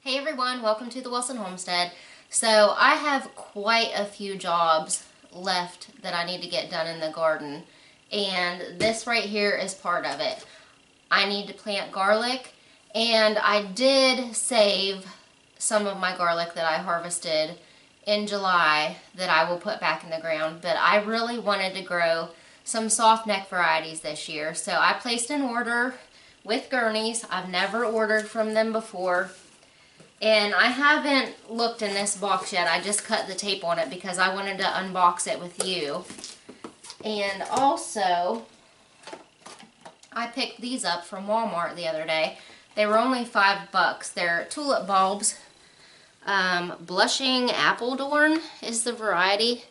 Hey everyone, welcome to the Wilson Homestead. So I have quite a few jobs left that I need to get done in the garden, and this right here is part of it. I need to plant garlic, and I did save some of my garlic that I harvested in July that I will put back in the ground, but I really wanted to grow some soft neck varieties this year. So I placed an order with Gurney's. I've never ordered from them before. And I haven't looked in this box yet. I just cut the tape on it because I wanted to unbox it with you. And also, I picked these up from Walmart the other day. They were only $5. They're tulip bulbs. Blushing Appledorn is the variety.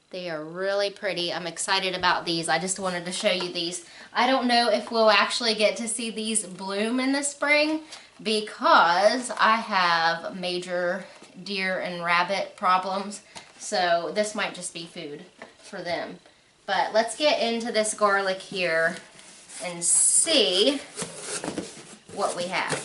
They are really pretty. I'm excited about these. I just wanted to show you these. I don't know if we'll actually get to see these bloom in the spring because I have major deer and rabbit problems. So this might just be food for them. But let's get into this garlic here and see what we have.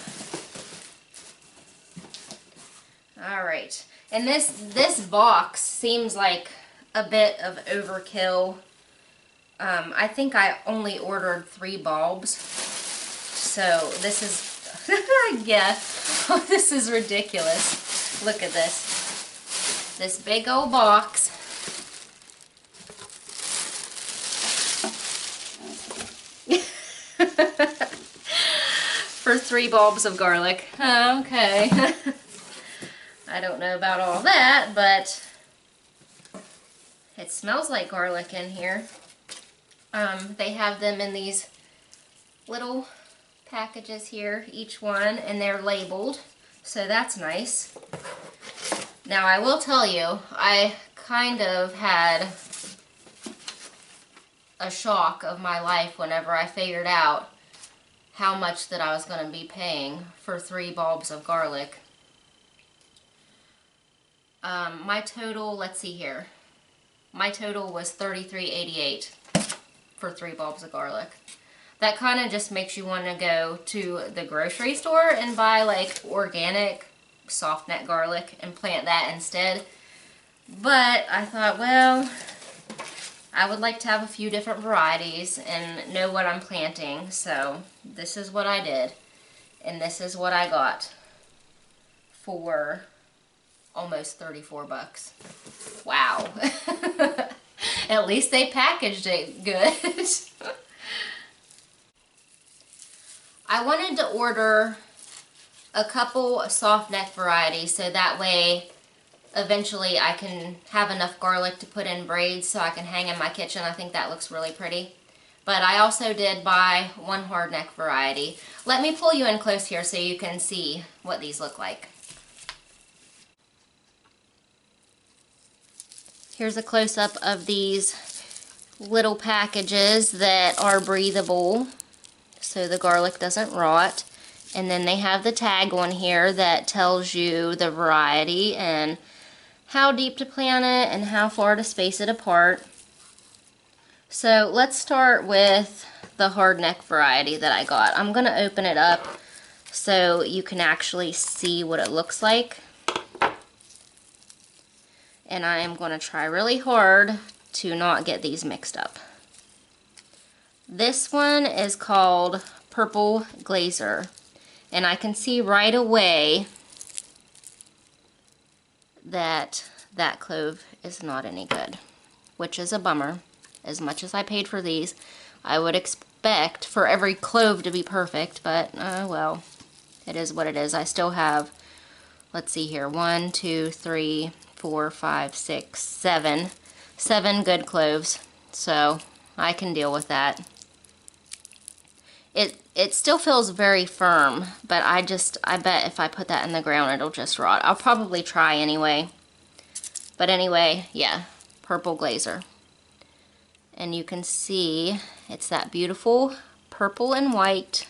All right. And this box seems like a bit of overkill. I think I only ordered 3 bulbs. So this is, yeah, oh, this is ridiculous. Look at this. This big old box. For 3 bulbs of garlic. Okay. I don't know about all that, but it smells like garlic in here. They have them in these little packages here, each one, and they're labeled, so that's nice. Now I will tell you, I kind of had a shock of my life whenever I figured out how much that I was going to be paying for 3 bulbs of garlic. My total, let's see here. My total was $33.88 for 3 bulbs of garlic. That kind of just makes you want to go to the grocery store and buy like organic soft neck garlic and plant that instead. But I thought, well, I would like to have a few different varieties and know what I'm planting. So this is what I did. And this is what I got for almost $34. Wow. At least they packaged it good. I wanted to order a couple soft neck varieties so that way eventually I can have enough garlic to put in braids so I can hang in my kitchen. I think that looks really pretty. But I also did buy 1 hard neck variety. Let me pull you in close here so you can see what these look like. Here's a close-up of these little packages that are breathable so the garlic doesn't rot. And then they have the tag on here that tells you the variety and how deep to plant it and how far to space it apart. So let's start with the hard neck variety that I got. I'm going to open it up so you can actually see what it looks like. And I am going to try really hard to not get these mixed up. This one is called Purple Glazer. And I can see right away that that clove is not any good, which is a bummer. As much as I paid for these, I would expect for every clove to be perfect, but well, it is what it is. I still have, let's see here, 1, 2, 3, 4, 5, 6, 7. 7 good cloves, so I can deal with that. It still feels very firm, but I bet if I put that in the ground it'll just rot. I'll probably try anyway. But anyway, yeah, Purple Glazer. And you can see it's that beautiful purple and white.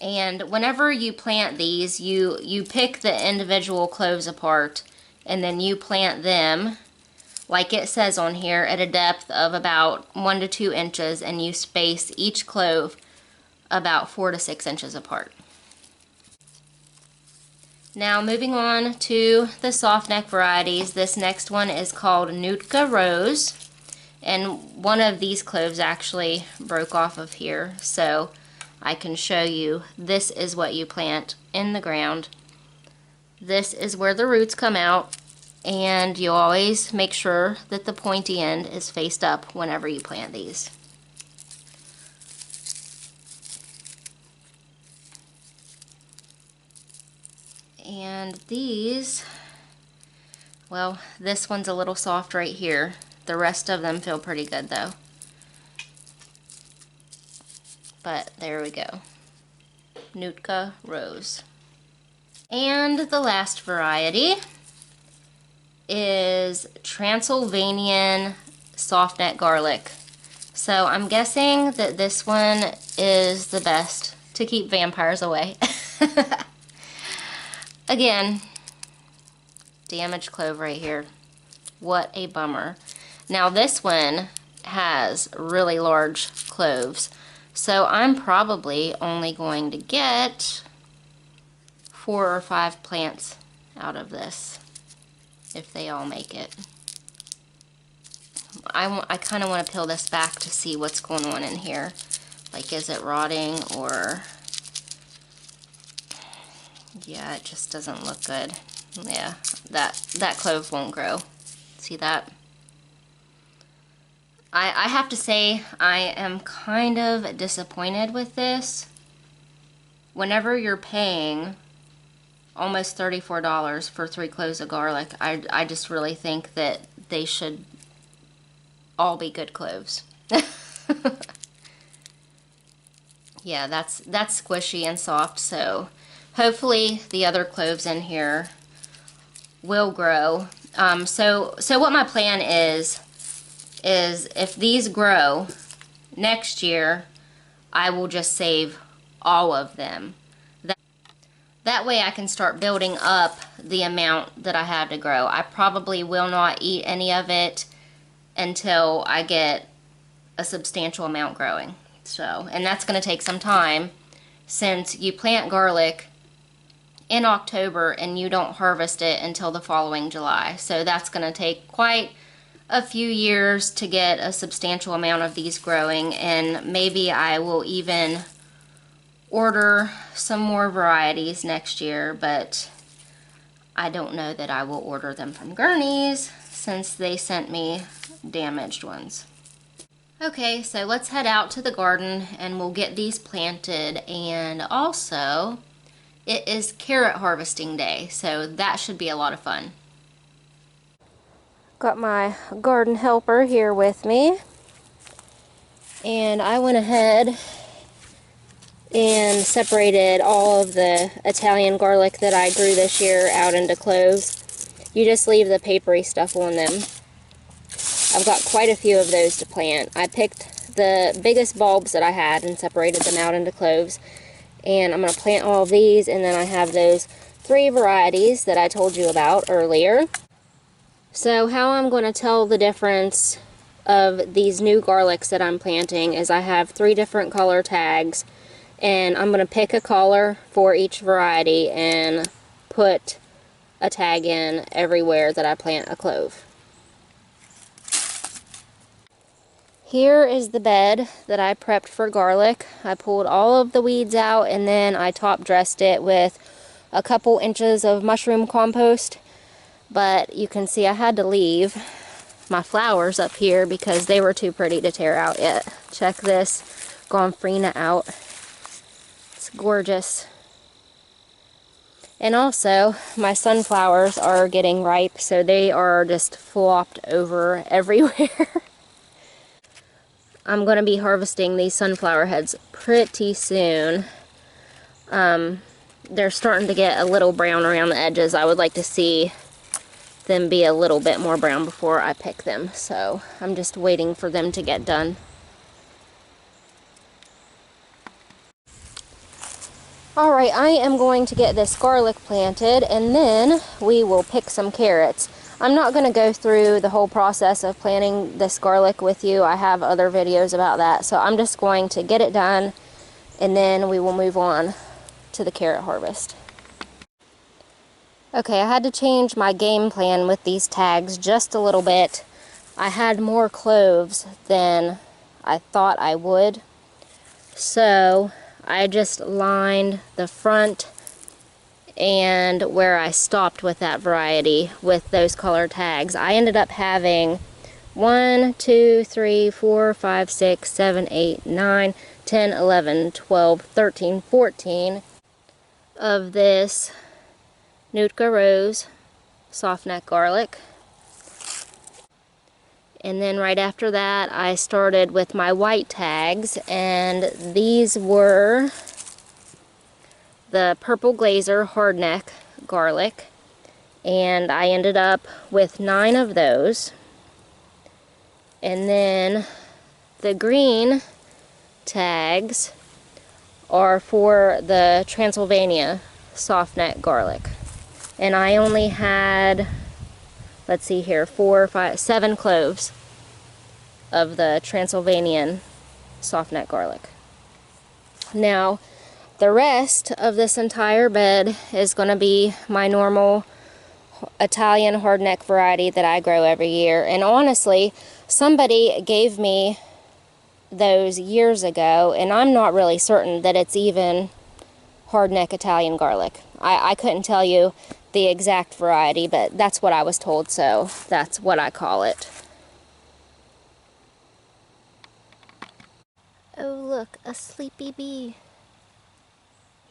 And whenever you plant these, you pick the individual cloves apart and then you plant them like it says on here at a depth of about 1 to 2 inches, and you space each clove about 4 to 6 inches apart. Now moving on to the soft neck varieties, this next one is called Nootka Rose, and one of these cloves actually broke off of here, so I can show you. This is what you plant in the ground. This is where the roots come out, and you always make sure that the pointy end is faced up whenever you plant these. And these, well, this one's a little soft right here. The rest of them feel pretty good though. But there we go. Nootka Rose. And the last variety is Transylvanian soft neck garlic. So I'm guessing that this one is the best to keep vampires away. Again, damaged clove right here. What a bummer. Now this one has really large cloves, so I'm probably only going to get 4 or 5 plants out of this, if they all make it. I kind of want to peel this back to see what's going on in here. Like, is it rotting, or... yeah, it just doesn't look good. Yeah, that clove won't grow. See that? I have to say, I am kind of disappointed with this. Whenever you're paying almost $34 for 3 cloves of garlic, I just really think that they should all be good cloves. Yeah, that's squishy and soft, so hopefully the other cloves in here will grow. So what my plan is if these grow next year, I will just save all of them. That way I can start building up the amount that I have to grow. I probably will not eat any of it until I get a substantial amount growing. So, and that's going to take some time, since you plant garlic in October and you don't harvest it until the following July. So that's going to take quite a few years to get a substantial amount of these growing, and maybe I will even order some more varieties next year, but I don't know that I will order them from Gurney's since they sent me damaged ones. Okay, so let's head out to the garden and we'll get these planted. And also, it is carrot harvesting day, so that should be a lot of fun. Got my garden helper here with me, and I went ahead and separated all of the Italian garlic that I grew this year out into cloves. You just leave the papery stuff on them. I've got quite a few of those to plant. I picked the biggest bulbs that I had and separated them out into cloves. And I'm going to plant all of these, and then I have those 3 varieties that I told you about earlier. So how I'm going to tell the difference of these new garlics that I'm planting is I have 3 different color tags, and I'm going to pick a color for each variety and put a tag in everywhere that I plant a clove. Here is the bed that I prepped for garlic. I pulled all of the weeds out, and then I top dressed it with a couple inches of mushroom compost. But you can see I had to leave my flowers up here because they were too pretty to tear out yet. Check this Gomphrena out. It's gorgeous. And also, my sunflowers are getting ripe, so they are just flopped over everywhere. I'm going to be harvesting these sunflower heads pretty soon. They're starting to get a little brown around the edges. I would like to see them be a little bit more brown before I pick them, so I'm just waiting for them to get done. Alright, I am going to get this garlic planted, and then we will pick some carrots. I'm not going to go through the whole process of planting this garlic with you. I have other videos about that, so I'm just going to get it done and then we will move on to the carrot harvest. Okay, I had to change my game plan with these tags just a little bit. I had more cloves than I thought I would, so I just lined the front and where I stopped with that variety with those color tags. I ended up having 1, 2, 3, 4, 5, 6, 7, 8, 9, 10, 11, 12, 13, 14 of this Nootka Rose soft neck garlic. And then right after that I started with my white tags, and these were the Purple Glazer hardneck garlic, and I ended up with 9 of those. And then the green tags are for the Transylvania soft neck garlic, and I only had, let's see here, 4, 5, 7 cloves of the Transylvanian soft neck garlic. Now the rest of this entire bed is going to be my normal Italian hardneck variety that I grow every year. And honestly, somebody gave me those years ago, and I'm not really certain that it's even hardneck Italian garlic. I couldn't tell you the exact variety, but that's what I was told, so that's what I call it. Oh look, a sleepy bee.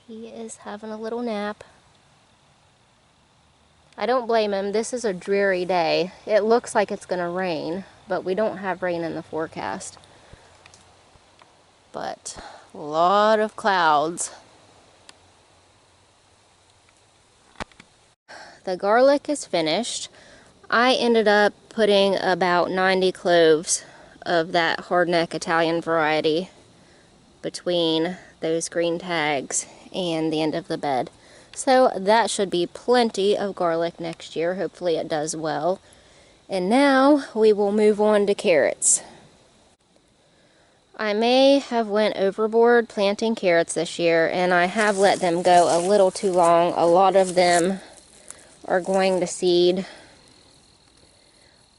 He is having a little nap. I don't blame him. This is a dreary day. It looks like it's going to rain, but we don't have rain in the forecast. But a lot of clouds. The garlic is finished. I ended up putting about 90 cloves of that hardneck Italian variety between those green tags and the end of the bed. So that should be plenty of garlic next year. Hopefully it does well. And now we will move on to carrots. I may have went overboard planting carrots this year, and I have let them go a little too long. A lot of them are going to seed.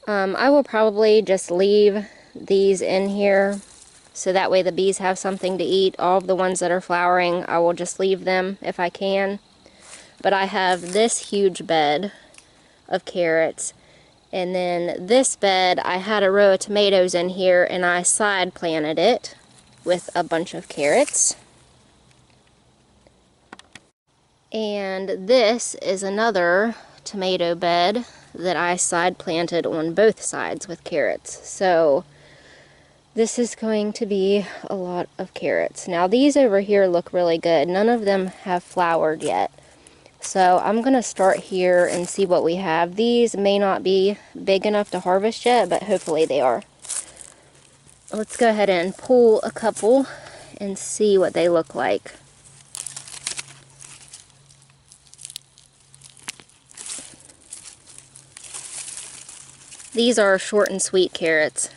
I will probably just leave these in here so that way the bees have something to eat. All of the ones that are flowering, I will just leave them if I can. But I have this huge bed of carrots, and then this bed, I had a row of tomatoes in here, and I side planted it with a bunch of carrots. And this is another tomato bed that I side planted on both sides with carrots. So this is going to be a lot of carrots. Now these over here look really good. None of them have flowered yet. So I'm going to start here and see what we have. These may not be big enough to harvest yet, but hopefully they are. Let's go ahead and pull a couple and see what they look like. These are short and sweet carrots.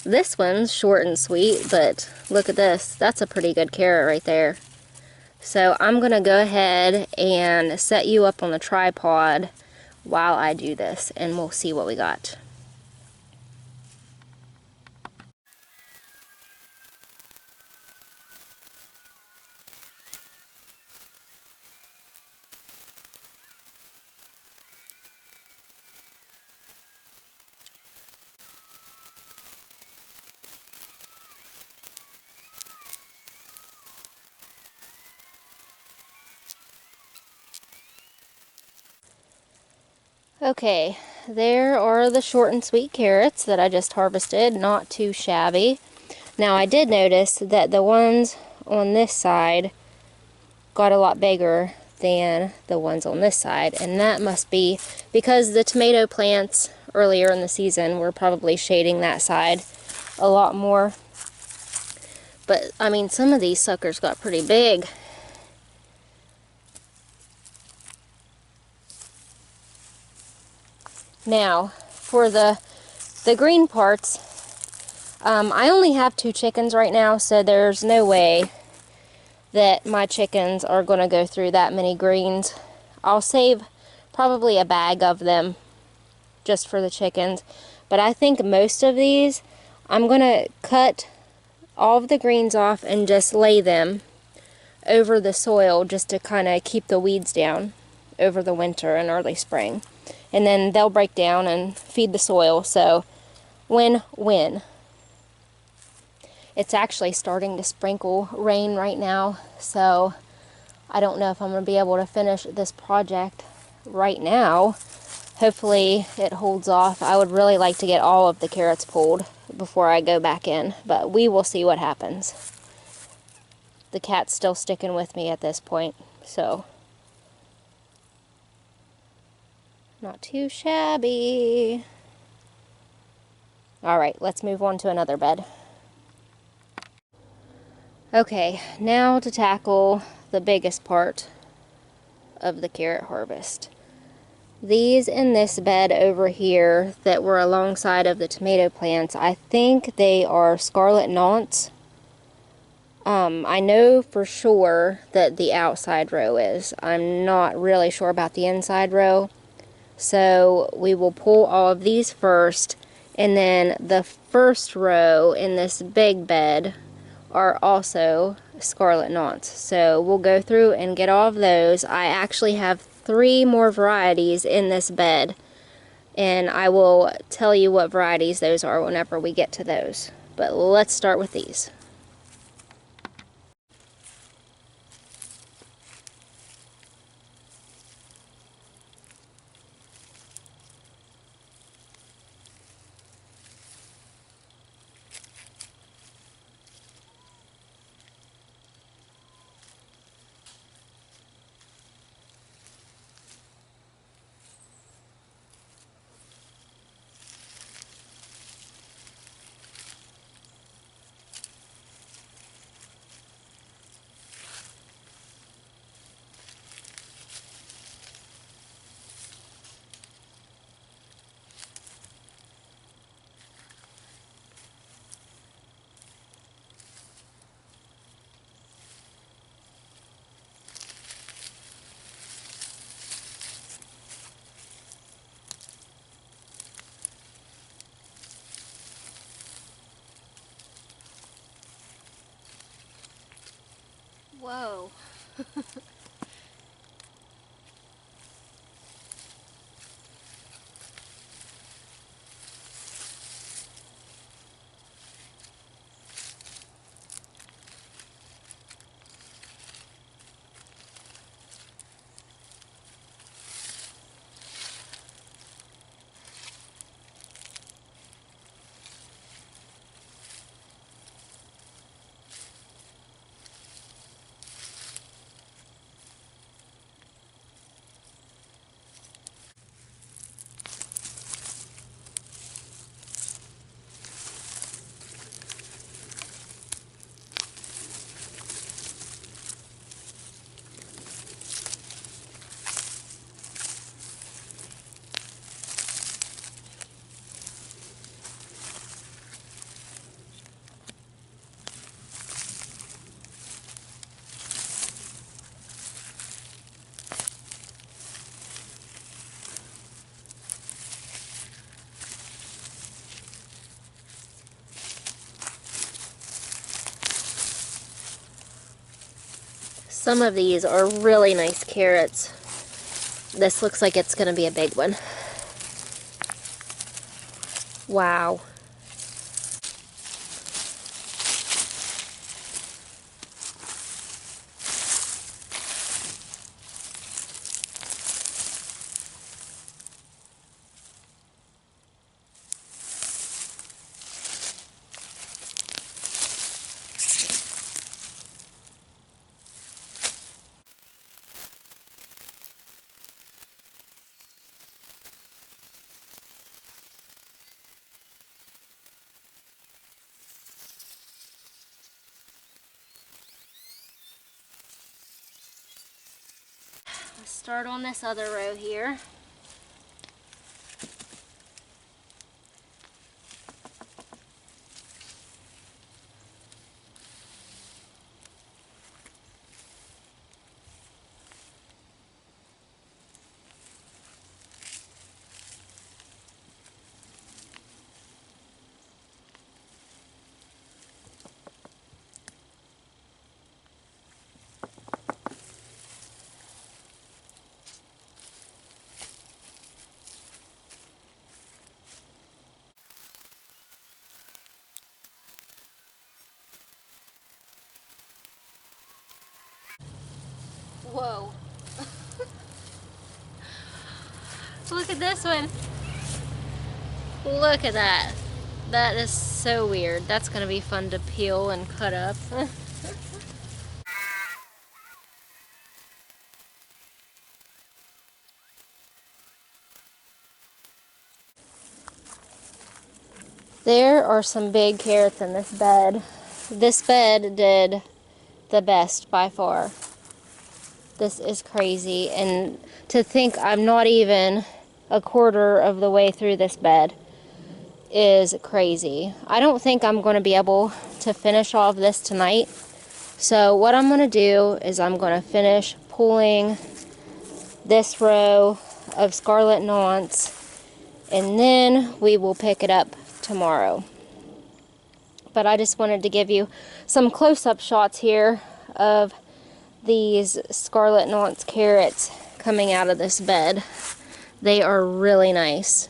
This one's short and sweet, but look at this. That's a pretty good carrot right there. So I'm going to go ahead and set you up on the tripod while I do this, and we'll see what we got. Okay, there are the short and sweet carrots that I just harvested. Not too shabby. Now I did notice that the ones on this side got a lot bigger than the ones on this side, and that must be because the tomato plants earlier in the season were probably shading that side a lot more. But I mean, some of these suckers got pretty big. Now, for the green parts, I only have 2 chickens right now, so there's no way that my chickens are going to go through that many greens. I'll save probably a bag of them just for the chickens. But I think most of these, I'm going to cut all of the greens off and just lay them over the soil just to kind of keep the weeds down over the winter and early spring. And then they'll break down and feed the soil, so win-win. It's actually starting to sprinkle rain right now, so I don't know if I'm going to be able to finish this project right now. Hopefully it holds off. I would really like to get all of the carrots pulled before I go back in, but we will see what happens. The cat's still sticking with me at this point, so not too shabby. Alright, let's move on to another bed. Okay, now to tackle the biggest part of the carrot harvest. These in this bed over here that were alongside of the tomato plants, I think they are scarlet knots. I know for sure that the outside row is. I'm not really sure about the inside row. So we will pull all of these first, and then the first row in this big bed are also scarlet knots. So we'll go through and get all of those. I actually have 3 more varieties in this bed, and I will tell you what varieties those are whenever we get to those. But let's start with these. Whoa. Some of these are really nice carrots. This looks like it's going to be a big one. Wow. Let's start on this other row here. Whoa. Look at this one. Look at that. That is so weird. That's going to be fun to peel and cut up. There are some big carrots in this bed. This bed did the best by far. This is crazy. And to think I'm not even a quarter of the way through this bed is crazy. I don't think I'm going to be able to finish all of this tonight. So what I'm going to do is I'm going to finish pulling this row of Scarlet Knots, and then we will pick it up tomorrow. But I just wanted to give you some close-up shots here of these Scarlet Knots carrots coming out of this bed. They are really nice.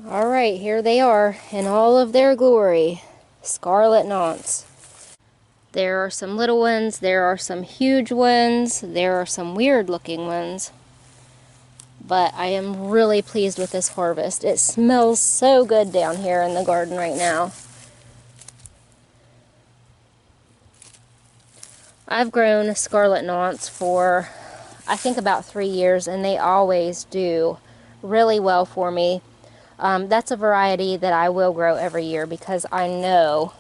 Alright, here they are in all of their glory. Scarlet Knots. There are some little ones, there are some huge ones, there are some weird looking ones. But I am really pleased with this harvest. It smells so good down here in the garden right now. I've grown Scarlet Knots for I think about 3 years, and they always do really well for me. That's a variety that I will grow every year because I know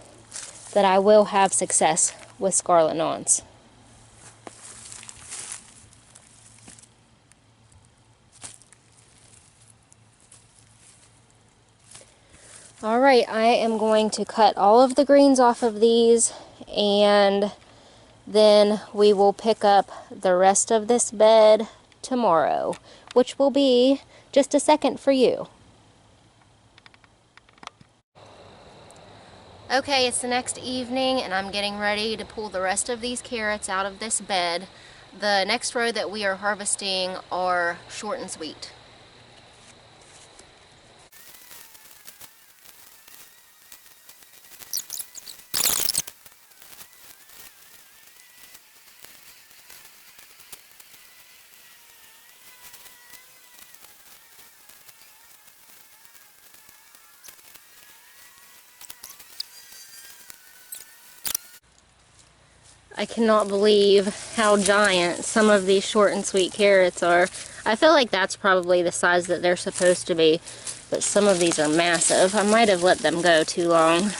that I will have success with Scarlet Knots. Alright, I am going to cut all of the greens off of these, and then we will pick up the rest of this bed tomorrow, which will be just a second for you. Okay, it's the next evening and I'm getting ready to pull the rest of these carrots out of this bed. The next row that we are harvesting are short and sweet. I cannot believe how giant some of these short and sweet carrots are. I feel like that's probably the size that they're supposed to be, but some of these are massive. I might have let them go too long.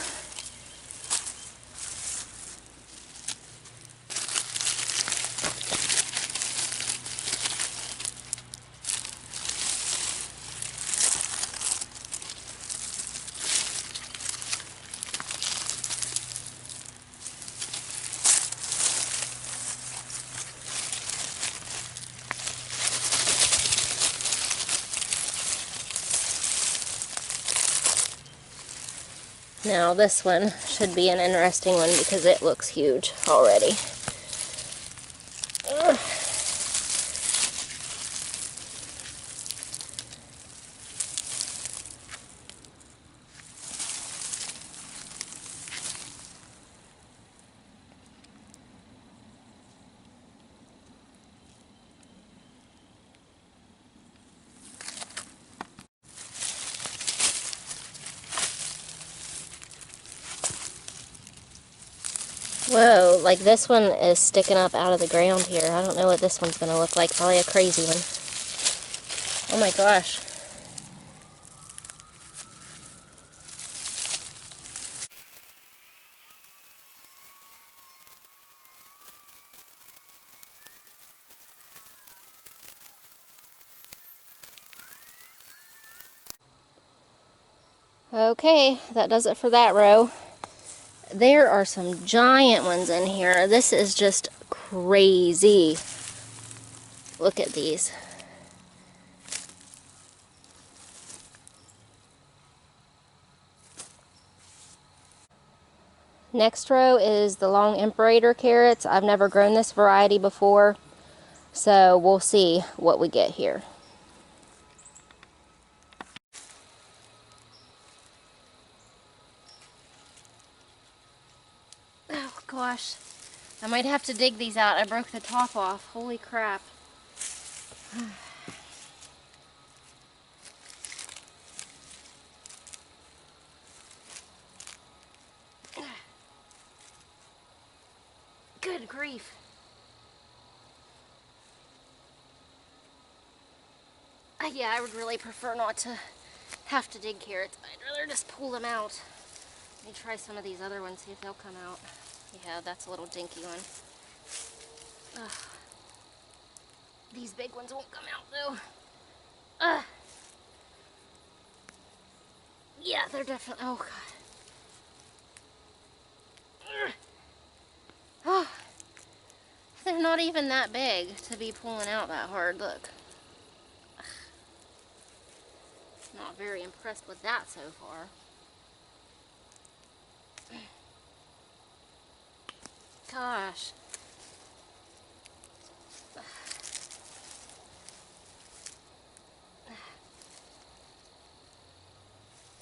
Now this one should be an interesting one because it looks huge already. Ugh. Whoa, like this one is sticking up out of the ground here. I don't know what this one's going to look like. Probably a crazy one. Oh my gosh. Okay, that does it for that row. There are some giant ones in here. This is just crazy. Look at these. Next row is the long Imperator carrots. I've never grown this variety before, so we'll see what we get here. Oh gosh, I might have to dig these out. I broke the top off. Holy crap. Good grief. Yeah, I would really prefer not to have to dig carrots. I'd rather just pull them out. Let me try some of these other ones, see if they'll come out. Yeah, that's a little dinky one. Ugh. These big ones won't come out though. Yeah, they're definitely, oh god. Oh, they're not even that big to be pulling out that hard, look. Not very impressed with that so far. Gosh.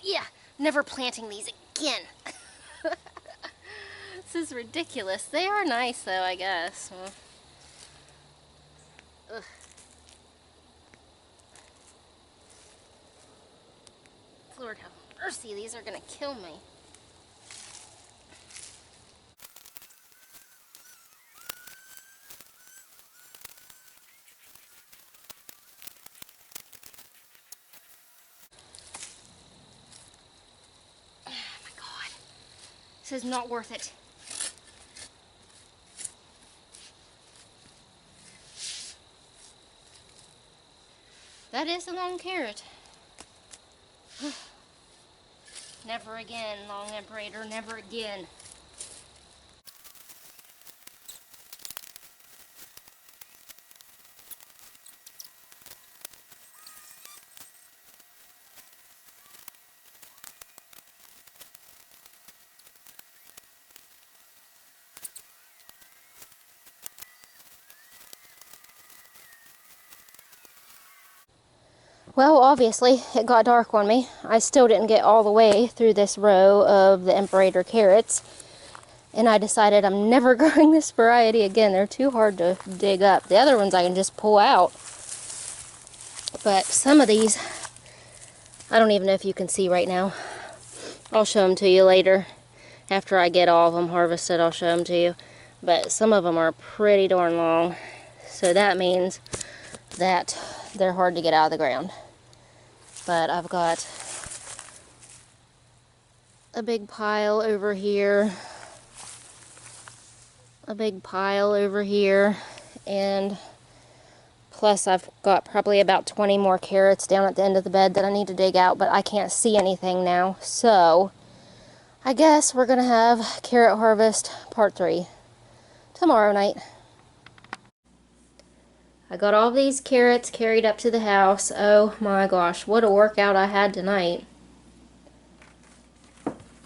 Yeah, never planting these again. This is ridiculous. They are nice though, I guess. Ugh. Lord have mercy, these are gonna kill me. Oh my god. This is not worth it. That is a long carrot. Never again, long Imperator, never again. Well, obviously, it got dark on me. I still didn't get all the way through this row of the Imperator carrots. And I decided I'm never growing this variety again. They're too hard to dig up. The other ones I can just pull out. But some of these, I don't even know if you can see right now. I'll show them to you later. After I get all of them harvested, I'll show them to you. But some of them are pretty darn long. So that means that they're hard to get out of the ground. But I've got a big pile over here, a big pile over here, and plus I've got probably about 20 more carrots down at the end of the bed that I need to dig out, but I can't see anything now. So I guess we're gonna have carrot harvest part 3 tomorrow night. I got all these carrots carried up to the house. Oh my gosh, what a workout I had tonight.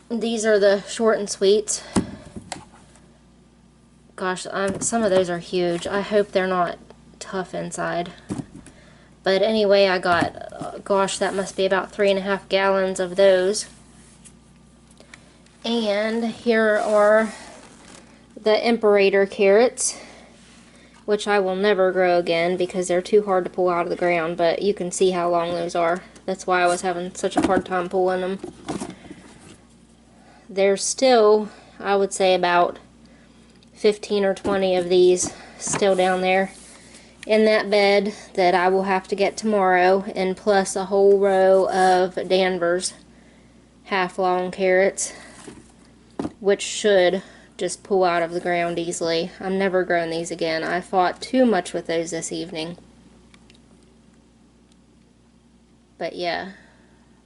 These are the short and sweets. Gosh, some of those are huge. I hope they're not tough inside. But anyway, I got, gosh, that must be about 3.5 gallons of those. And here are the Imperator carrots, which I will never grow again because they're too hard to pull out of the ground, but you can see how long those are. That's why I was having such a hard time pulling them. There's still, I would say, about 15 or 20 of these still down there in that bed that I will have to get tomorrow, and plus a whole row of Danvers half-long carrots, which should just pull out of the ground easily. I'm never growing these again. I fought too much with those this evening. But yeah,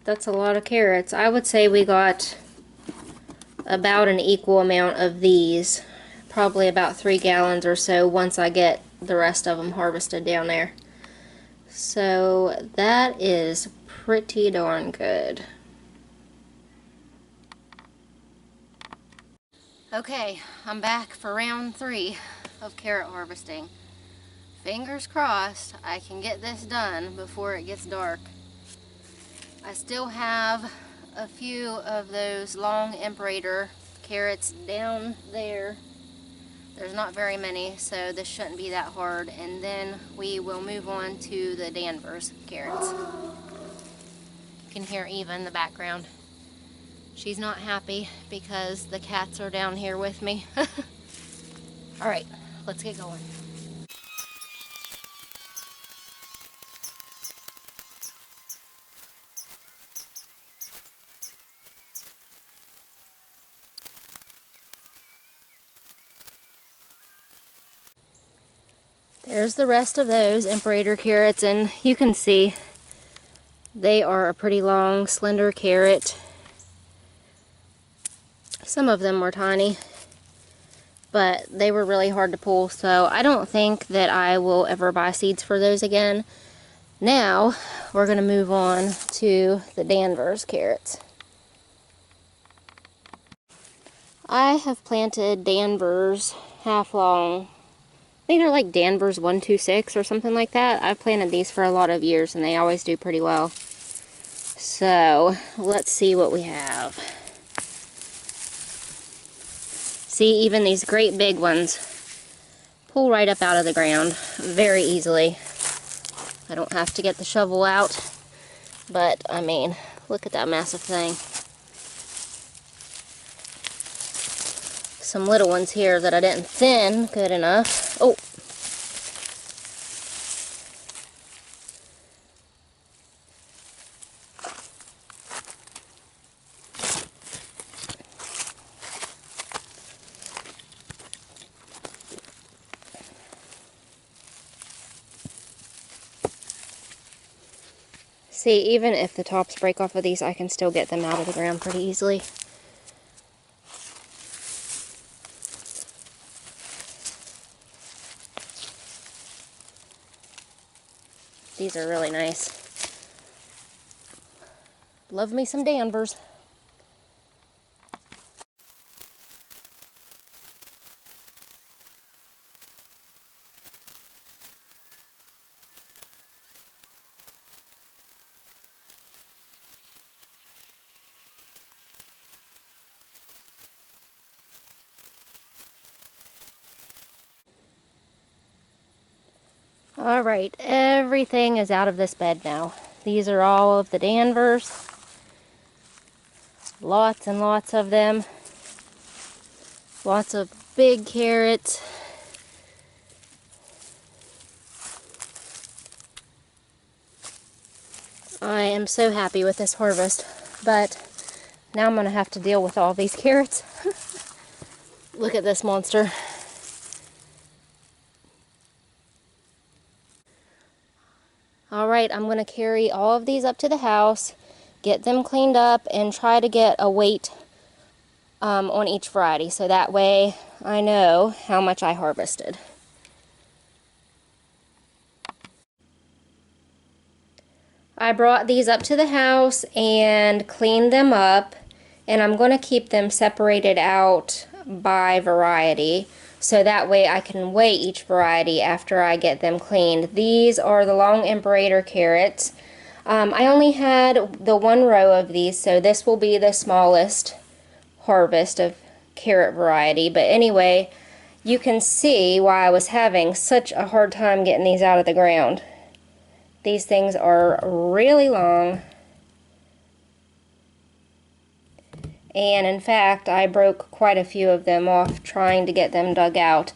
That's a lot of carrots. I would say we got about an equal amount of these. Probably about 3 gallons or so once I get the rest of them harvested down there. So that is pretty darn good. Okay, I'm back for round 3 of carrot harvesting. Fingers crossed I can get this done before it gets dark. I still have a few of those long Imperator carrots down there. There's not very many, so this shouldn't be that hard. And then we will move on to the Danvers carrots. You can hear Eva in the background. She's not happy because the cats are down here with me. Alright, let's get going. There's the rest of those Imperator carrots, and you can see they are a pretty long, slender carrot. Some of them were tiny, but they were really hard to pull, so I don't think that I will ever buy seeds for those again. Now, we're going to move on to the Danvers carrots. I have planted Danvers half long. I think they're like Danvers 126 or something like that. I've planted these for a lot of years and they always do pretty well. So, let's see what we have. See, even these great big ones pull right up out of the ground very easily. I don't have to get the shovel out, but I mean, look at that massive thing. Some little ones here that I didn't thin good enough. Oh! See, even if the tops break off of these, I can still get them out of the ground pretty easily. These are really nice. Love me some Danvers. Alright, everything is out of this bed now. These are all of the Danvers. Lots and lots of them. Lots of big carrots. I am so happy with this harvest, but now I'm going to have to deal with all these carrots. Look at this monster. Alright, I'm going to carry all of these up to the house, get them cleaned up, and try to get a weight on each variety, so that way I know how much I harvested. I brought these up to the house and cleaned them up, and I'm going to keep them separated out by variety, so that way I can weigh each variety after I get them cleaned. These are the long Imperator carrots. I only had the one row of these, so this will be the smallest harvest of carrot variety. But anyway, you can see why I was having such a hard time getting these out of the ground. These things are really long. And in fact, I broke quite a few of them off trying to get them dug out.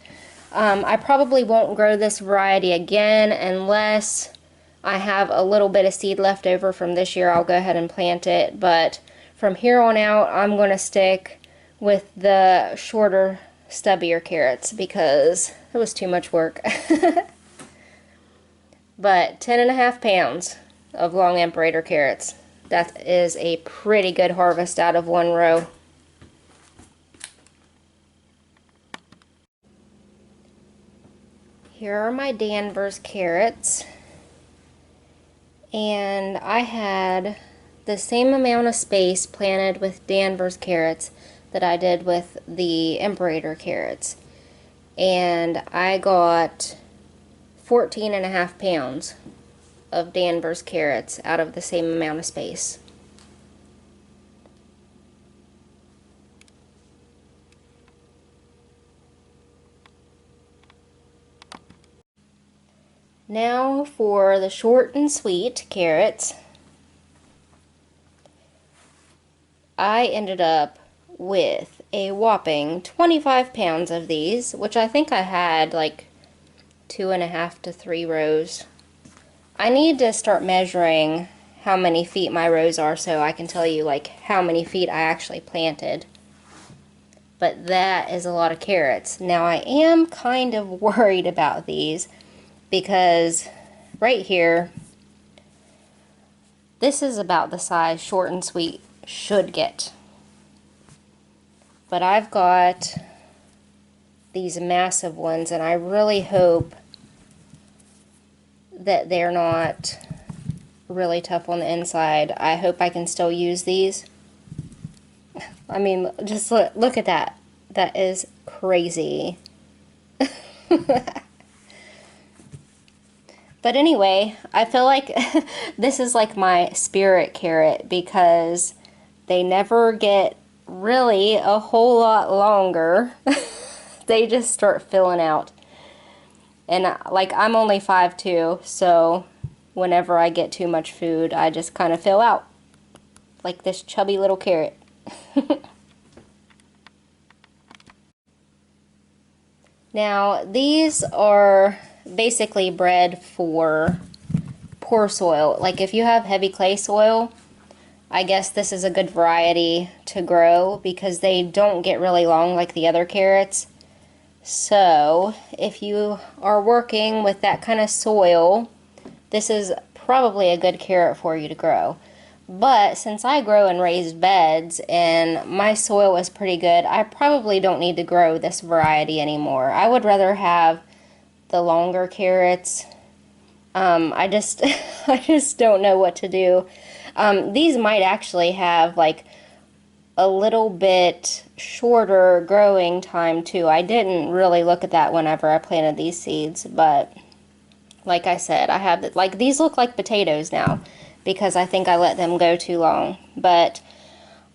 I probably won't grow this variety again unless I have a little bit of seed left over from this year. I'll go ahead and plant it, but from here on out, I'm going to stick with the shorter, stubbier carrots because it was too much work. But 10.5 pounds of long Imperator carrots. That is a pretty good harvest out of one row. Here are my Danvers carrots. And I had the same amount of space planted with Danvers carrots that I did with the Imperator carrots. And I got 14.5 pounds of Danvers carrots out of the same amount of space. Now for the short and sweet carrots. I ended up with a whopping 25 pounds of these, which I think I had like 2.5 to 3 rows. I need to start measuring how many feet my rows are so I can tell you like how many feet I actually planted. But that is a lot of carrots. Now I am kind of worried about these because right here, this is about the size short and sweet should get. But I've got these massive ones, and I really hope that they're not really tough on the inside. I hope I can still use these. I mean, just look at that. That is crazy. But anyway, I feel like this is like my spirit carrot because they never get really a whole lot longer. They just start filling out. And like I'm only 5'2", so whenever I get too much food, I just kind of fill out. Like this chubby little carrot. Now, these are basically bred for poor soil. Like if you have heavy clay soil, I guess this is a good variety to grow because they don't get really long like the other carrots. So if you are working with that kind of soil, this is probably a good carrot for you to grow. But since I grow in raised beds and my soil is pretty good, I probably don't need to grow this variety anymore. I would rather have the longer carrots. I just I just don't know what to do. These might actually have like a little bit shorter growing time too. I didn't really look at that whenever I planted these seeds, but like I said, I have like these look like potatoes now because I think I let them go too long. But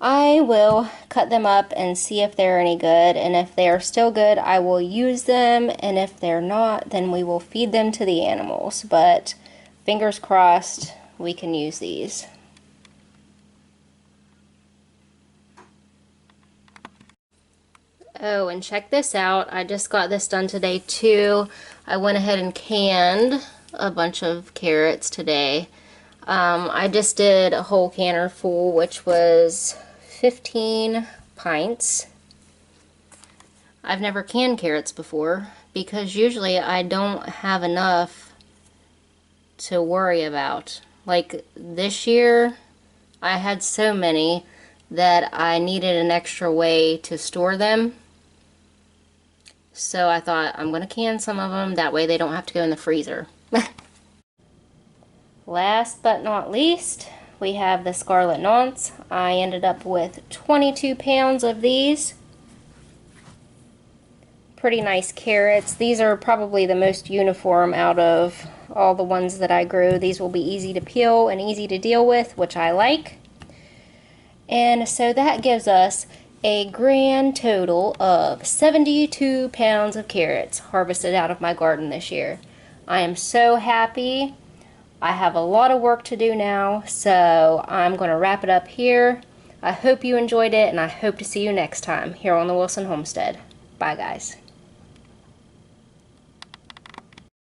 I will cut them up and see if they're any good, and if they are still good, I will use them, and if they're not, then we will feed them to the animals. But fingers crossed we can use these. Oh, and check this out. I just got this done today too. I went ahead and canned a bunch of carrots today. I just did a whole canner full, which was 15 pints. I've never canned carrots before because usually I don't have enough to worry about. Like this year, I had so many that I needed an extra way to store them. So I thought I'm going to can some of them, that way they don't have to go in the freezer. Last but not least, we have the Scarlet Nantes. I ended up with 22 pounds of these. Pretty nice carrots. These are probably the most uniform out of all the ones that I grew. These will be easy to peel and easy to deal with, which I like. And so that gives us a grand total of 72 pounds of carrots harvested out of my garden this year. I am so happy. I have a lot of work to do now, so I'm going to wrap it up here. I hope you enjoyed it, and I hope to see you next time here on the Wilson Homestead. Bye, guys.